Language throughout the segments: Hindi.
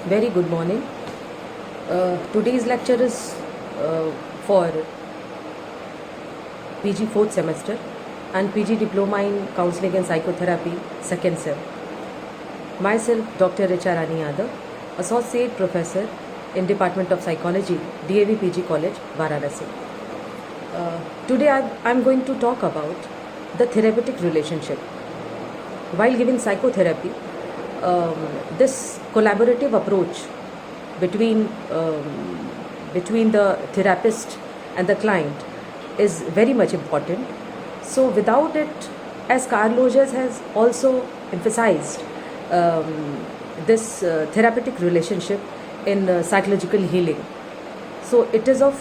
Very good morning. Today's lecture is for PG 4th semester and PG Diploma in Counseling and Psychotherapy 2nd sem. Myself, Dr. Richa Rani Yadav, Associate Professor in Department of Psychology, DAV PG College, Varanasi. Today I'm going to talk about the therapeutic relationship. While giving psychotherapy, this collaborative approach between the therapist and the client is very much important. So without it, as Carl Rogers has also emphasized, this therapeutic relationship in psychological healing. So it is of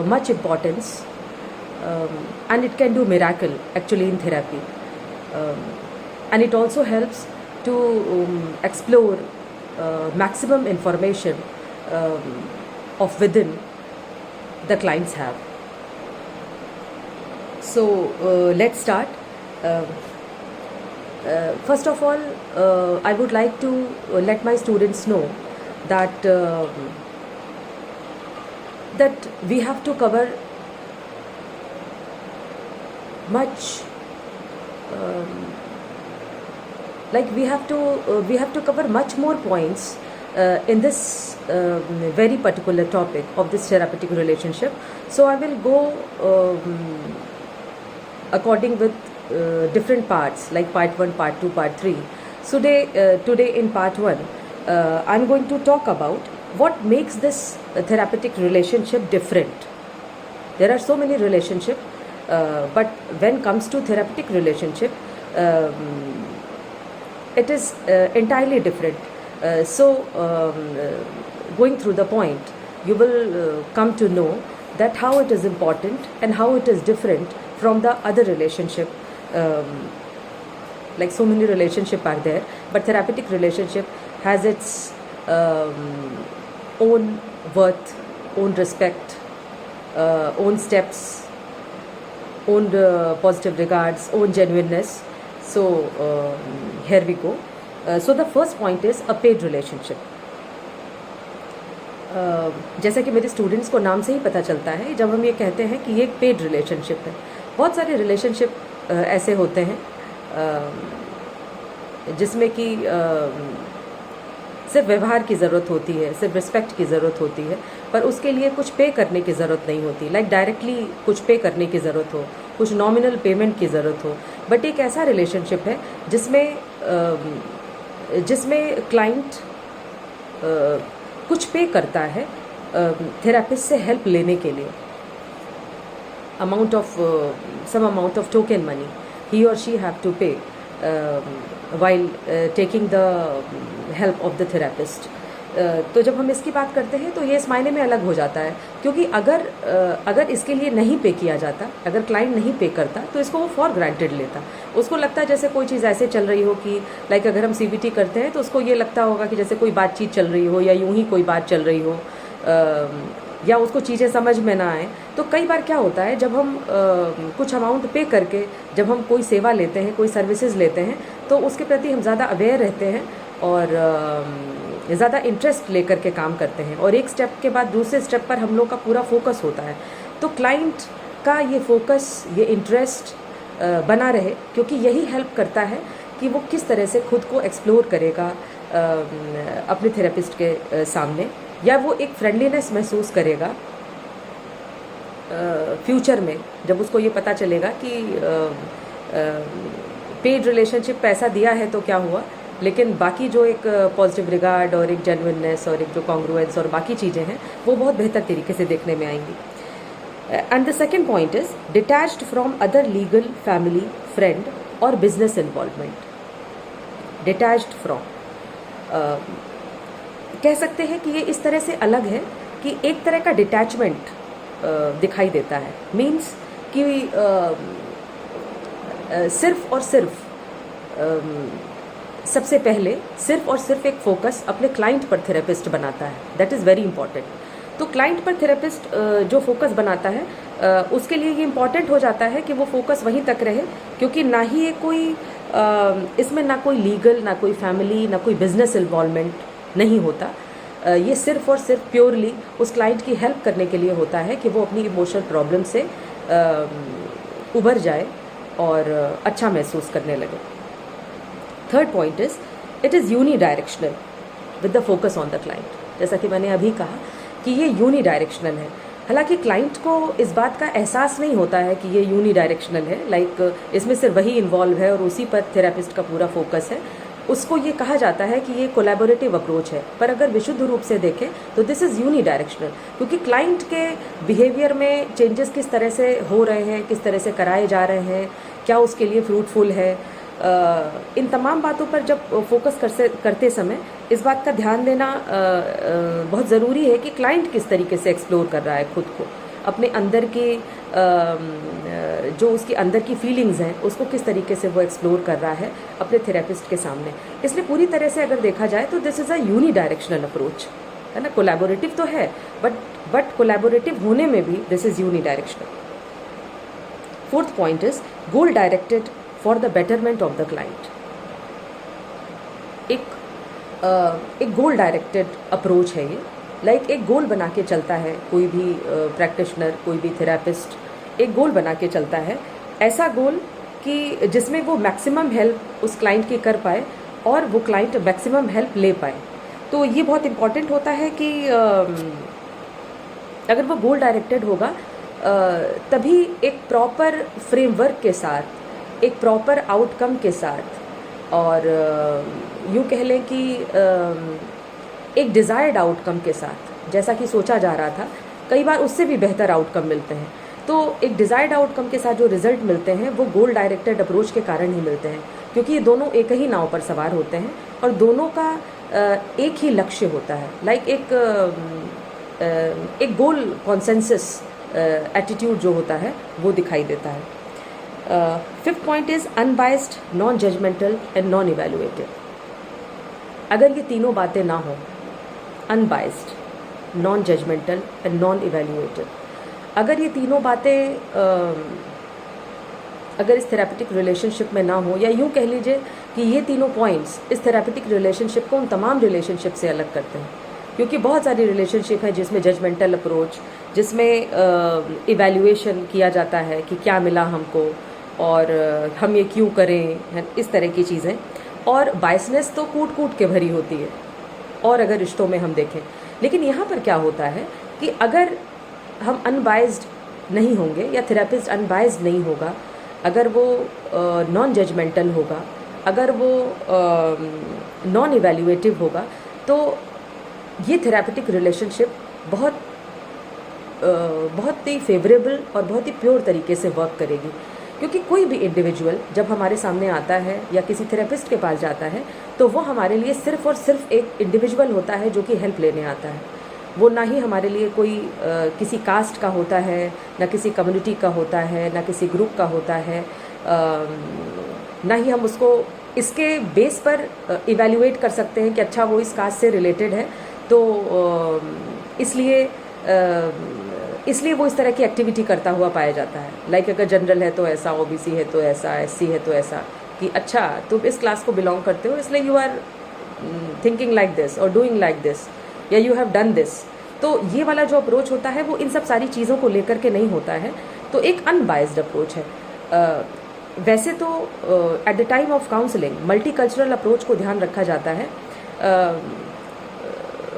much importance, and it can do miracle actually in therapy, and it also helps to explore maximum information of within the clients have. So let's start. First of all, I would like to let my students know that that we have to cover much. We have to cover much more points in this very particular topic of this therapeutic relationship. So I will go according with different parts, like part 1, part 2, part 3. So today in part 1, I'm going to talk about what makes this therapeutic relationship different. There are so many relationships, but when comes to therapeutic relationship, it is entirely different. Going through the point, you will come to know that how it is important and how it is different from the other relationship. Like so many relationships are there, but therapeutic relationship has its own worth, own respect, own steps, own positive regards, own genuineness. So here we go. So the first point is a paid relationship. जैसा कि मेरे स्टूडेंट्स को नाम से ही पता चलता है, जब हम ये कहते हैं कि ये एक पेड रिलेशनशिप है. बहुत सारे रिलेशनशिप ऐसे होते हैं जिसमें कि सिर्फ व्यवहार की ज़रूरत होती है, सिर्फ रिस्पेक्ट की ज़रूरत होती है, पर उसके लिए कुछ पे करने की ज़रूरत नहीं होती. लाइक डायरेक्टली कुछ पे करने की ज़रूरत हो, कुछ नॉमिनल पेमेंट की ज़रूरत हो. बट एक ऐसा रिलेशनशिप है जिसमें क्लाइंट कुछ पे करता है थेरापिस्ट से हेल्प लेने के लिए. Some amount of token money he or she have to pay while taking the help of the therapist. तो जब हम इसकी बात करते हैं तो ये इस मायने में अलग हो जाता है, क्योंकि अगर इसके लिए नहीं पे किया जाता, अगर क्लाइंट नहीं पे करता, तो इसको वो फॉर ग्रांटेड लेता. उसको लगता है जैसे कोई चीज़ ऐसे चल रही हो कि लाइक अगर हम CBT करते हैं तो उसको ये लगता होगा कि जैसे कोई बातचीत चल रही हो, या यूं ही कोई बात चल रही हो, या उसको चीज़ें समझ में ना आए. तो कई बार क्या होता है, जब हम कुछ अमाउंट पे करके जब हम कोई सेवा लेते हैं, कोई सर्विसेज लेते हैं, तो उसके प्रति हम ज़्यादा अवेयर रहते हैं और ज़्यादा इंटरेस्ट लेकर के काम करते हैं, और एक स्टेप के बाद दूसरे स्टेप पर हम लोग का पूरा फोकस होता है. तो क्लाइंट का ये फोकस, ये इंटरेस्ट बना रहे, क्योंकि यही हेल्प करता है कि वो किस तरह से खुद को एक्सप्लोर करेगा अपने थेरेपिस्ट के सामने, या वो एक फ्रेंडलीनेस महसूस करेगा फ्यूचर में, जब उसको ये पता चलेगा कि पेड रिलेशनशिप पैसा दिया है तो क्या हुआ, लेकिन बाकी जो एक पॉजिटिव रिगार्ड और एक जेन्युइननेस और एक जो कॉन्ग्रुएंस और बाकी चीज़ें हैं, वो बहुत बेहतर तरीके से देखने में आएंगी. And the second point is detached from other legal, family, friend और बिजनेस इन्वॉल्वमेंट. डिटैच्ड फ्रॉम, कह सकते हैं कि ये इस तरह से अलग है कि एक तरह का डिटैचमेंट दिखाई देता है. मीन्स कि सिर्फ और सिर्फ सबसे पहले सिर्फ और सिर्फ एक फोकस अपने क्लाइंट पर थेरेपिस्ट बनाता है. That is very important. तो क्लाइंट पर थेरेपिस्ट जो फोकस बनाता है उसके लिए ये इम्पॉर्टेंट हो जाता है कि वो फोकस वहीं तक रहे, क्योंकि ना ही ये कोई इसमें ना कोई लीगल, ना कोई फैमिली, ना कोई बिजनेस इन्वॉल्वमेंट नहीं होता. ये सिर्फ और सिर्फ प्योरली उस क्लाइंट की हेल्प करने के लिए होता है कि वो अपनी इमोशनल प्रॉब्लम से उभर जाए और अच्छा महसूस करने लगे। Third point is it is unidirectional with the focus on the client. जैसा कि मैंने अभी कहा कि ये यूनी डायरेक्शनल है, हालांकि क्लाइंट को इस बात का एहसास नहीं होता है कि ये यूनी डायरेक्शनल है, लाइक इसमें सिर्फ वही इन्वॉल्व है और उसी पर थेरेपिस्ट का पूरा फोकस है। उसको ये कहा जाता है कि ये कोलैबोरेटिव अप्रोच है, पर अगर विशुद्ध रूप से देखें तो दिस इज़ यूनी डायरेक्शनल, क्योंकि क्लाइंट के बिहेवियर में चेंजेस किस तरह से हो रहे हैं, किस तरह से कराए जा रहे हैं, क्या उसके लिए फ्रूटफुल है, इन तमाम बातों पर जब फोकस करते समय इस बात का ध्यान देना बहुत ज़रूरी है कि क्लाइंट किस तरीके से एक्सप्लोर कर रहा है खुद को, अपने अंदर की जो उसकी अंदर की फीलिंग्स हैं उसको किस तरीके से वो एक्सप्लोर कर रहा है अपने थेरेपिस्ट के सामने। इसलिए पूरी तरह से अगर देखा जाए तो this is a unidirectional approach, है ना। कोलैबोरेटिव तो है, बट कोलैबोरेटिव होने में भी this is unidirectional. Fourth point is goal directed for the betterment of the client. एक गोल डायरेक्टेड अप्रोच है ये, लाइक एक गोल बना के चलता है कोई भी प्रैक्टिशनर, कोई भी थेरेपिस्ट एक गोल बना के चलता है, ऐसा गोल कि जिसमें वो मैक्सिमम हेल्प उस क्लाइंट की कर पाए और वो क्लाइंट मैक्सिमम हेल्प ले पाए। तो ये बहुत इम्पॉर्टेंट होता है कि अगर वो गोल डायरेक्टेड होगा तभी एक प्रॉपर फ्रेमवर्क के साथ, एक प्रॉपर आउटकम के साथ, और यूँ कह लें कि एक डिज़ायर्ड आउटकम के साथ, जैसा कि सोचा जा रहा था, कई बार उससे भी बेहतर आउटकम मिलते हैं। तो एक डिज़ायर्ड आउटकम के साथ जो रिजल्ट मिलते हैं वो गोल डायरेक्टेड अप्रोच के कारण ही मिलते हैं, क्योंकि ये दोनों एक ही नाव पर सवार होते हैं और दोनों का एक ही लक्ष्य होता है, लाइक एक गोल कॉन्सेंसस एटीट्यूड जो होता है वो दिखाई देता है। Fifth point is unbiased, non judgmental and non evaluative. अगर ये तीनों बातें ना हो, unbiased, non judgmental and non evaluative, अगर ये तीनों बातें अगर इस थेरेपेटिक रिलेशनशिप में ना हो, या यूँ कह लीजिए कि ये तीनों पॉइंट्स इस थेरेपेटिक रिलेशनशिप को उन तमाम रिलेशनशिप से अलग करते हैं, क्योंकि बहुत सारी रिलेशनशिप है जिसमें जजमेंटल अप्रोच, जिसमें इवैल्यूएशन किया जाता है कि क्या मिला हमको और हम ये क्यों करें, इस तरह की चीज़ें, और बायसनेस तो कूट कूट के भरी होती है और अगर रिश्तों में हम देखें। लेकिन यहाँ पर क्या होता है कि अगर हम अनबाइज्ड नहीं होंगे या थेरेपिस्ट अनबाइज्ड नहीं होगा, अगर वो नॉन जजमेंटल होगा, अगर वो नॉन इवैल्यूएटिव होगा, तो ये थेरेपेटिक रिलेशनशिप बहुत ही फेवरेबल और बहुत ही प्योर तरीके से वर्क करेगी। क्योंकि कोई भी इंडिविजुअल जब हमारे सामने आता है या किसी थेरेपिस्ट के पास जाता है तो वो हमारे लिए सिर्फ और सिर्फ एक इंडिविजुअल होता है जो कि हेल्प लेने आता है। वो ना ही हमारे लिए कोई किसी कास्ट का होता है, ना किसी कम्युनिटी का होता है, ना किसी ग्रुप का होता है, ना ही हम उसको इसके बेस पर इवैल्यूएट कर सकते हैं कि अच्छा वो इस कास्ट से रिलेटेड है तो इसलिए वो इस तरह की एक्टिविटी करता हुआ पाया जाता है। लाइक अगर जनरल है तो ऐसा, ओबीसी है तो ऐसा, एससी है तो ऐसा, कि अच्छा तुम इस क्लास को बिलोंग करते हो इसलिए you are thinking like this और डूइंग लाइक दिस, या यू हैव डन दिस। तो ये वाला जो अप्रोच होता है वो इन सब सारी चीज़ों को लेकर के नहीं होता है, तो एक अनबाइज्ड अप्रोच है। वैसे तो at the time of counselling multicultural approach को ध्यान रखा जाता है,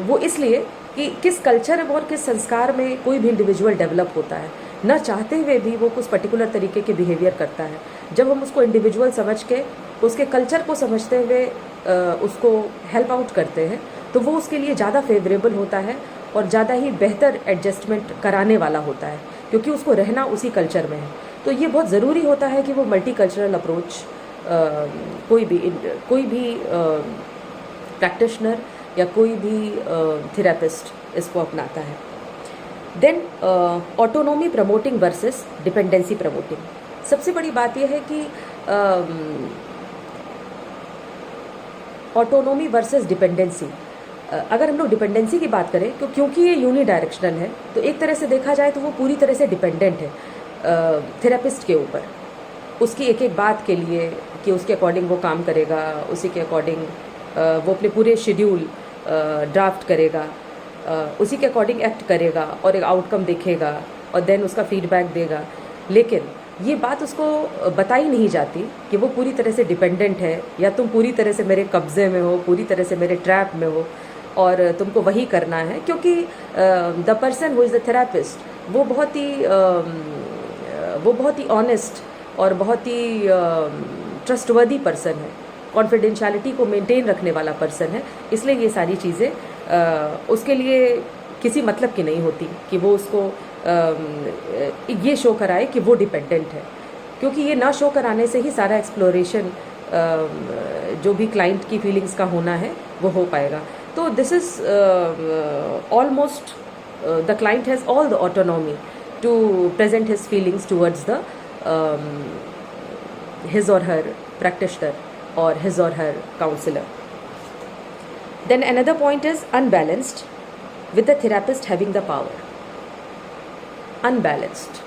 वो इसलिए कि किस कल्चर और किस संस्कार में कोई भी इंडिविजुअल डेवलप होता है, न चाहते हुए भी वो कुछ पर्टिकुलर तरीके के बिहेवियर करता है। जब हम उसको इंडिविजुअल समझ के उसके कल्चर को समझते हुए उसको हेल्प आउट करते हैं तो वो उसके लिए ज़्यादा फेवरेबल होता है और ज़्यादा ही बेहतर एडजस्टमेंट कराने वाला होता है, क्योंकि उसको रहना उसी कल्चर में है। तो ये बहुत ज़रूरी होता है कि वो मल्टी कल्चरल अप्रोच कोई भी प्रैक्टिशनर या कोई भी थेरेपिस्ट इसको अपनाता है। Then autonomy promoting versus dependency promoting. सबसे बड़ी बात यह है कि ऑटोनॉमी वर्सेस डिपेंडेंसी। अगर हम लोग डिपेंडेंसी की बात करें तो क्योंकि ये यूनी डायरेक्शनल है तो एक तरह से देखा जाए तो वो पूरी तरह से डिपेंडेंट है थेरेपिस्ट के ऊपर, उसकी एक एक बात के लिए कि उसके अकॉर्डिंग वो काम करेगा, उसी के अकॉर्डिंग वो अपने पूरे शेड्यूल ड्राफ्ट करेगा। उसी के अकॉर्डिंग एक्ट करेगा और एक आउटकम देखेगा और देन उसका फीडबैक देगा। लेकिन ये बात उसको बताई नहीं जाती कि वो पूरी तरह से डिपेंडेंट है, या तुम पूरी तरह से मेरे कब्ज़े में हो, पूरी तरह से मेरे ट्रैप में हो और तुमको वही करना है। क्योंकि the person who is the therapist वो बहुत ही ऑनेस्ट और बहुत ही ट्रस्टवर्दी पर्सन है, कॉन्फिडेंशियलिटी को मेंटेन रखने वाला पर्सन है। इसलिए ये सारी चीज़ें उसके लिए किसी मतलब की नहीं होती कि वो उसको ये शो कराए कि वो डिपेंडेंट है, क्योंकि ये ना शो कराने से ही सारा एक्सप्लोरेशन जो भी क्लाइंट की फीलिंग्स का होना है वो हो पाएगा। तो this is almost the client has all the autonomy to present his feelings towards the his or her practitioner or his or her counselor. Then another point is unbalanced, with the therapist having the power. Unbalanced.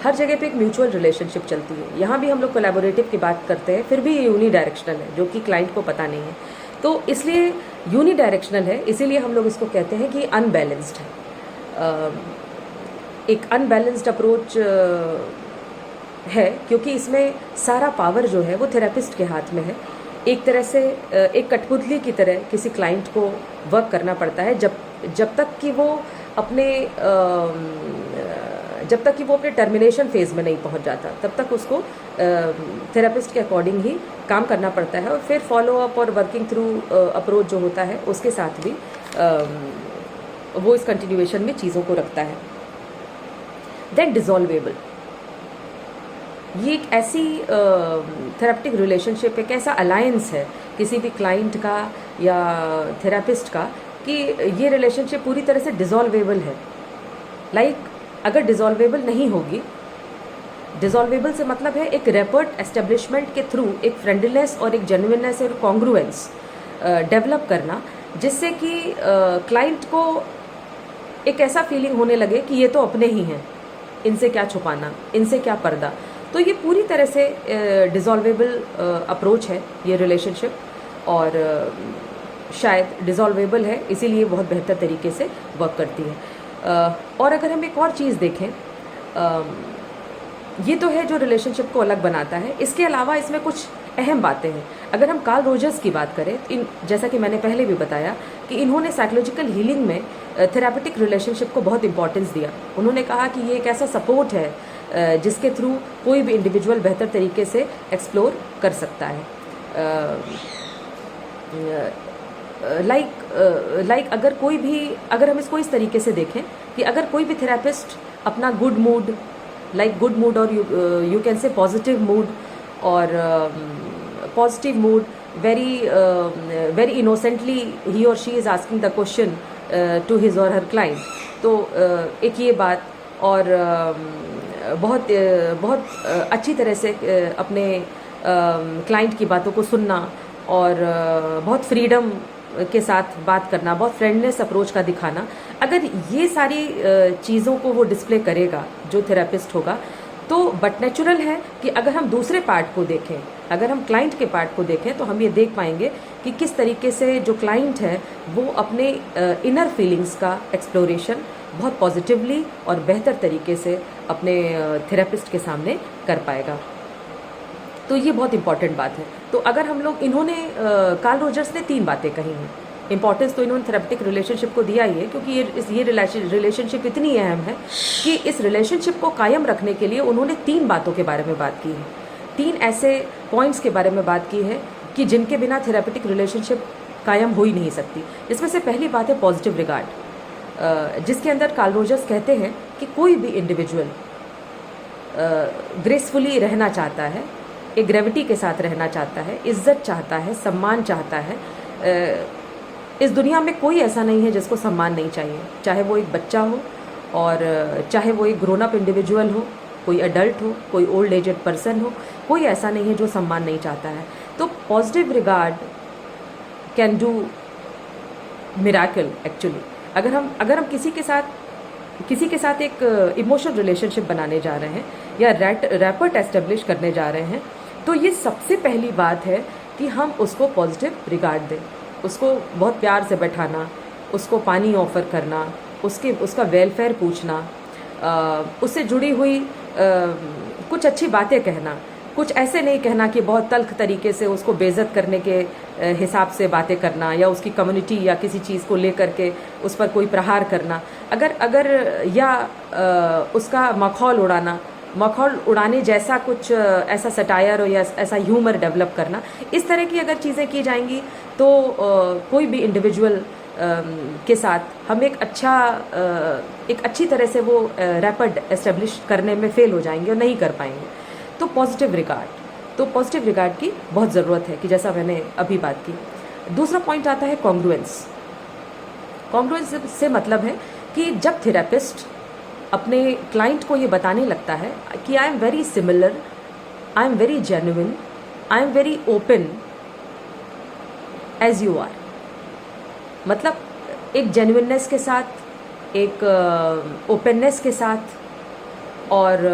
हर जगह पे एक म्यूचुअल रिलेशनशिप चलती है। यहाँ भी हम लोग कोलैबोरेटिव की बात करते हैं, फिर भी ये यूनी डायरेक्शनल है, जो कि क्लाइंट को पता नहीं है। तो इसलिए यूनी डायरेक्शनल है, इसीलिए हम लोग इसको कहते हैं कि अनबैलेंस्ड है। एक अनबैलेंस्ड अप्रोच है, क्योंकि इसमें सारा पावर जो है वो थेरेपिस्ट के हाथ में है। एक तरह से एक कठपुतली की तरह किसी क्लाइंट को वर्क करना पड़ता है जब तक कि वो अपने टर्मिनेशन फेज में नहीं पहुंच जाता, तब तक उसको थेरेपिस्ट के अकॉर्डिंग ही काम करना पड़ता है। और फिर फॉलो अप और वर्किंग थ्रू अप्रोच जो होता है उसके साथ भी वो इस कंटिन्यूएशन में चीज़ों को रखता है। देन डिसॉल्वेबल, ये एक ऐसी थेरेपेटिक रिलेशनशिप, एक ऐसा अलायंस है किसी भी क्लाइंट का या थेरेपिस्ट का कि ये रिलेशनशिप पूरी तरह से डिसॉल्वेबल है। अगर डिसॉल्वेबल नहीं होगी, डिसॉल्वेबल से मतलब है एक रैपर्ट एस्टेब्लिशमेंट के थ्रू एक फ्रेंडलीनेस और एक जेन्युइननेस और कॉन्ग्रुएंस डेवलप करना, जिससे कि क्लाइंट को एक ऐसा फीलिंग होने लगे कि ये तो अपने ही हैं, इनसे क्या छुपाना, इनसे क्या पर्दा। तो ये पूरी तरह से डिसॉल्वेबल अप्रोच है ये रिलेशनशिप, और शायद डिसॉल्वेबल है, इसीलिए बहुत बेहतर तरीके से वर्क करती है। और अगर हम एक और चीज़ देखें, ये तो है जो रिलेशनशिप को अलग बनाता है। इसके अलावा इसमें कुछ अहम बातें हैं। अगर हम कार्ल रोजर्स की बात करें, जैसा कि मैंने पहले भी बताया कि इन्होंने साइकोलॉजिकल हीलिंग में थेरेपेटिक रिलेशनशिप को बहुत इंपॉर्टेंस दिया। उन्होंने कहा कि ये एक ऐसा सपोर्ट है जिसके थ्रू कोई भी इंडिविजुअल बेहतर तरीके से एक्सप्लोर कर सकता है। अगर हम इसको इस तरीके से देखें कि अगर कोई भी थेरेपिस्ट अपना गुड मूड और you can say positive mood और पॉजिटिव मूड वेरी इनोसेंटली ही और she is asking the question to his or her client, तो एक ये बात, और बहुत अच्छी तरह से अपने क्लाइंट की बातों को सुनना और बहुत फ्रीडम के साथ बात करना, बहुत फ्रेंडनेस अप्रोच का दिखाना, अगर ये सारी चीज़ों को वो डिस्प्ले करेगा जो थेरेपिस्ट होगा, तो बट नेचुरल है कि अगर हम दूसरे पार्ट को देखें, अगर हम क्लाइंट के पार्ट को देखें, तो हम ये देख पाएंगे कि किस तरीके से जो क्लाइंट है वो अपने इनर फीलिंग्स का एक्सप्लोरेशन बहुत पॉजिटिवली और बेहतर तरीके से अपने थेरेपिस्ट के सामने कर पाएगा। तो ये बहुत इंपॉर्टेंट बात है। तो अगर हम लोग, इन्होंने कार्ल रोजर्स ने 3 बातें कही हैं। इंपॉर्टेंस तो इन्होंने थेरेपेटिक रिलेशनशिप को दिया ही है, क्योंकि ये रिलेशनशिप इतनी अहम है कि इस रिलेशनशिप को कायम रखने के लिए उन्होंने 3 बातों के बारे में बात की है, 3 ऐसे पॉइंट्स के बारे में बात की है कि जिनके बिना थेरेपेटिक रिलेशनशिप कायम हो ही नहीं सकती। इसमें से पहली बात है पॉजिटिव रिगार्ड, जिसके अंदर कार्ल रोजर्स कहते हैं कि कोई भी इंडिविजुअल ग्रेसफुली रहना चाहता है, एक ग्रेविटी के साथ रहना चाहता है, इज्जत चाहता है, सम्मान चाहता है। इस दुनिया में कोई ऐसा नहीं है जिसको सम्मान नहीं चाहिए, चाहे वो एक बच्चा हो और चाहे वो एक ग्रोन अप इंडिविजुअल हो, कोई अडल्ट हो, कोई ओल्ड एजेड पर्सन हो, कोई ऐसा नहीं है जो सम्मान नहीं चाहता है। तो positive regard can do miracle actually. अगर हम किसी के साथ एक इमोशनल रिलेशनशिप बनाने जा रहे हैं या रैपर्ट एस्टेब्लिश करने जा रहे हैं, तो ये सबसे पहली बात है कि हम उसको पॉजिटिव रिगार्ड दें, उसको बहुत प्यार से बैठाना, उसको पानी ऑफ़र करना, उसका वेलफेयर पूछना, उससे जुड़ी हुई कुछ अच्छी बातें कहना, कुछ ऐसे नहीं कहना कि बहुत तल्ख तरीके से उसको बेइज्जत करने के हिसाब से बातें करना, या उसकी कम्युनिटी या किसी चीज़ को लेकर के उस पर कोई प्रहार करना, अगर या उसका मखौल उड़ाने जैसा कुछ ऐसा सटायर या ऐसा ह्यूमर डेवलप करना, इस तरह की अगर चीज़ें की जाएंगी तो कोई भी इंडिविजुअल के साथ हम एक अच्छी तरह से वो रैपिड एस्टेब्लिश करने में फेल हो जाएंगे और नहीं कर पाएंगे। तो पॉजिटिव रिगार्ड की बहुत ज़रूरत है, कि जैसा मैंने अभी बात की। दूसरा पॉइंट आता है कॉन्ग्रुएंस। कॉन्ग्रुएंस से मतलब है कि जब थेरेपिस्ट अपने क्लाइंट को ये बताने लगता है कि I am very similar, I am very genuine, I am very open as you are, मतलब एक जेन्युइननेस के साथ, एक ओपननेस के साथ और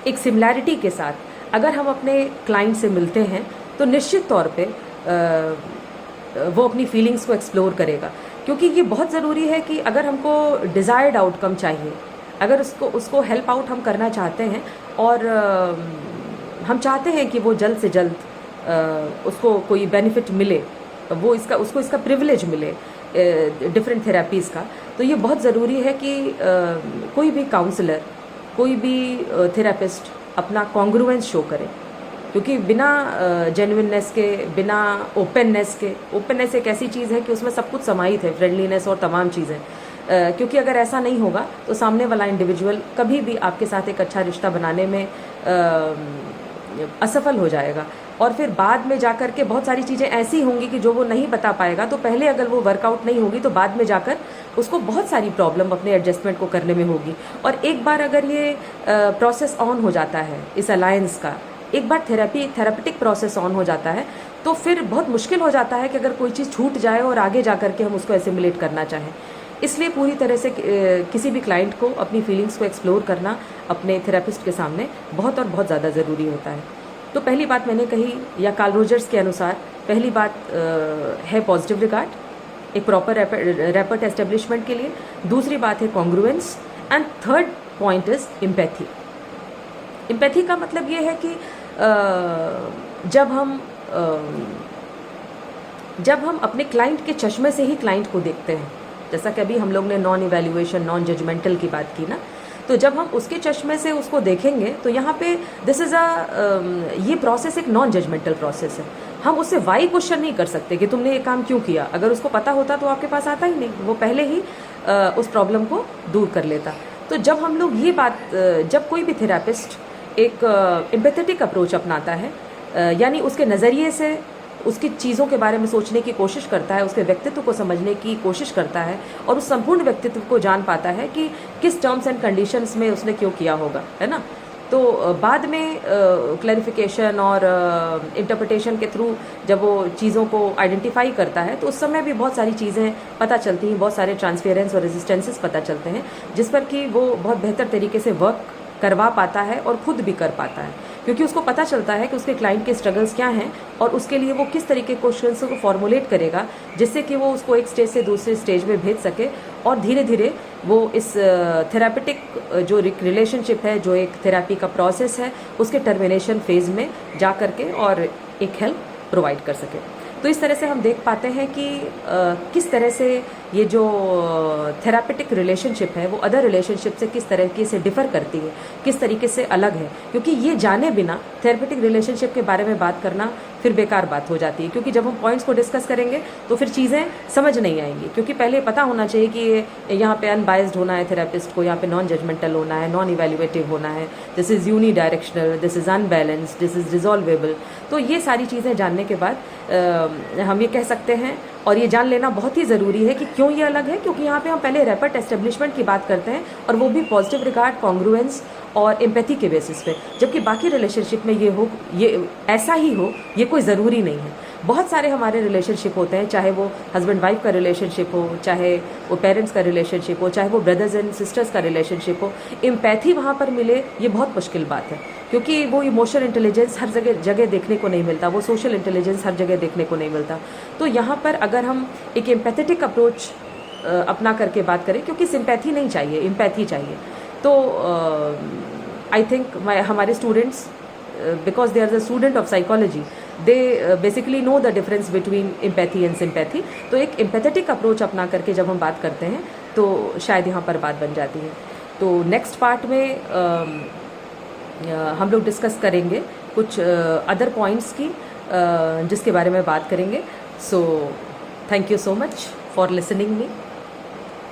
एक सिमिलैरिटी के साथ अगर हम अपने क्लाइंट से मिलते हैं तो निश्चित तौर पे वो अपनी फीलिंग्स को एक्सप्लोर करेगा। क्योंकि ये बहुत ज़रूरी है कि अगर हमको डिज़ायर्ड आउटकम चाहिए, अगर उसको हेल्प आउट हम करना चाहते हैं और हम चाहते हैं कि वो जल्द से जल्द उसको कोई बेनिफिट मिले, उसको इसका प्रिविलेज मिले डिफरेंट थेरेपीज़ का, तो ये बहुत ज़रूरी है कि कोई भी काउंसलर, कोई भी थेरेपिस्ट अपना कॉन्ग्रुएंस शो करे। क्योंकि बिना जेन्युइननेस के, बिना ओपननेस एक ऐसी चीज़ है कि उसमें सब कुछ समाहित है, फ्रेंडलीनेस और तमाम चीज़ें। क्योंकि अगर ऐसा नहीं होगा तो सामने वाला इंडिविजुअल कभी भी आपके साथ एक अच्छा रिश्ता बनाने में असफल हो जाएगा, और फिर बाद में जाकर के बहुत सारी चीज़ें ऐसी होंगी कि जो वो नहीं बता पाएगा। तो पहले अगर वो वर्कआउट नहीं होगी तो बाद में जाकर उसको बहुत सारी प्रॉब्लम अपने एडजस्टमेंट को करने में होगी। और एक बार अगर ये प्रोसेस ऑन हो जाता है इस अलायंस का, एक बार थेरेपेटिक प्रोसेस ऑन हो जाता है, तो फिर बहुत मुश्किल हो जाता है कि अगर कोई चीज़ छूट जाए और आगे जा कर के हम उसको एसिमुलेट करना चाहें। इसलिए पूरी तरह से किसी भी क्लाइंट को अपनी फीलिंग्स को एक्सप्लोर करना अपने थेरेपिस्ट के सामने बहुत और बहुत ज़्यादा ज़रूरी होता है। तो पहली बात मैंने कही, या कार्ल रोजर्स के अनुसार पहली बात है पॉजिटिव रिगार्ड, एक प्रॉपर रैपिड एस्टेब्लिशमेंट के लिए। दूसरी बात है congruence, and third point is empathy. Empathy का मतलब ये है कि जब हम अपने क्लाइंट के चश्मे से ही क्लाइंट को देखते हैं, जैसा कि अभी हम लोग ने नॉन इवैल्यूएशन, नॉन जजमेंटल की बात की ना, तो जब हम उसके चश्मे से उसको देखेंगे तो यहाँ पे ये प्रोसेस एक नॉन जजमेंटल प्रोसेस है। हम उससे वाई क्वेश्चन नहीं कर सकते कि तुमने ये काम क्यों किया। अगर उसको पता होता तो आपके पास आता ही नहीं, वो पहले ही उस प्रॉब्लम को दूर कर लेता। तो जब हम लोग जब कोई भी थेरेपिस्ट एक एम्पैथेटिक अप्रोच अपनाता है, यानी उसके नज़रिए से उसकी चीज़ों के बारे में सोचने की कोशिश करता है, उसके व्यक्तित्व को समझने की कोशिश करता है और उस संपूर्ण व्यक्तित्व को जान पाता है कि किस टर्म्स एंड कंडीशंस में उसने क्यों किया होगा, है ना। तो बाद में क्लैरिफिकेशन और इंटरप्रिटेशन के थ्रू जब वो चीज़ों को आइडेंटिफाई करता है तो उस समय भी बहुत सारी चीज़ें पता चलती हैं, बहुत सारे ट्रांसफेरेंस और रेजिस्टेंसेस पता चलते हैं, जिस पर कि वो बहुत बेहतर तरीके से वर्क करवा पाता है और खुद भी कर पाता है, क्योंकि उसको पता चलता है कि उसके क्लाइंट के स्ट्रगल्स क्या हैं और उसके लिए वो किस तरीके के क्वेश्चंस को फॉर्मुलेट करेगा जिससे कि वो उसको एक स्टेज से दूसरे स्टेज में भेज सके और धीरे धीरे वो इस थेरापेटिक जो रिलेशनशिप है, जो एक थेरेपी का प्रोसेस है, उसके टर्मिनेशन फेज में जा करके और एक हेल्प प्रोवाइड कर सके। तो इस तरह से हम देख पाते हैं कि किस तरह से ये जो थेरापेटिक रिलेशनशिप है वो अदर रिलेशनशिप से किस तरीके से डिफ़र करती है, किस तरीके से अलग है। क्योंकि ये जाने बिना थेरेपेटिक रिलेशनशिप के बारे में बात करना फिर बेकार बात हो जाती है, क्योंकि जब हम पॉइंट्स को डिस्कस करेंगे तो फिर चीज़ें समझ नहीं आएंगी। क्योंकि पहले पता होना चाहिए कि यहाँ पे अनबायस्ड होना है थेरेपिस्ट को, यहाँ पे नॉन जजमेंटल होना है, नॉन इवैल्यूएटिव होना है, this is unidirectional, this is unbalanced, this is resolvable. तो ये सारी चीज़ें जानने के बाद हम ये कह सकते हैं, और ये जान लेना बहुत ही ज़रूरी है कि क्यों ये अलग है। क्योंकि यहाँ पे हम पहले रैपिड एस्टेब्लिशमेंट की बात करते हैं और वो भी पॉजिटिव रिगार्ड, कॉन्ग्रुएंस और एम्पैथी के बेसिस पे, जबकि बाकी रिलेशनशिप में ये ऐसा ही हो ये कोई ज़रूरी नहीं है। बहुत सारे हमारे रिलेशनशिप होते हैं, चाहे वो हस्बैंड वाइफ का रिलेशनशिप हो, चाहे वो पेरेंट्स का रिलेशनशिप हो, चाहे वो ब्रदर्स एंड सिस्टर्स का रिलेशनशिप हो, एम्पैथी वहाँ पर मिले ये बहुत मुश्किल बात है, क्योंकि वो इमोशनल इंटेलिजेंस हर जगह देखने को नहीं मिलता, वो सोशल इंटेलिजेंस हर जगह देखने को नहीं मिलता। तो यहाँ पर अगर हम एक एम्पैथेटिक अप्रोच अपना करके बात करें, क्योंकि सिंपैथी नहीं चाहिए, एम्पैथी चाहिए, तो आई थिंक हमारे students, because they are the student of psychology, they basically know the difference between empathy and sympathy. तो एक एम्पैथेटिक अप्रोच अपना करके जब हम बात करते हैं तो शायद यहाँ पर बात बन जाती है। तो नेक्स्ट पार्ट में हम लोग डिस्कस करेंगे कुछ अदर पॉइंट्स की, जिसके बारे में बात करेंगे। So thank you so much for listening me.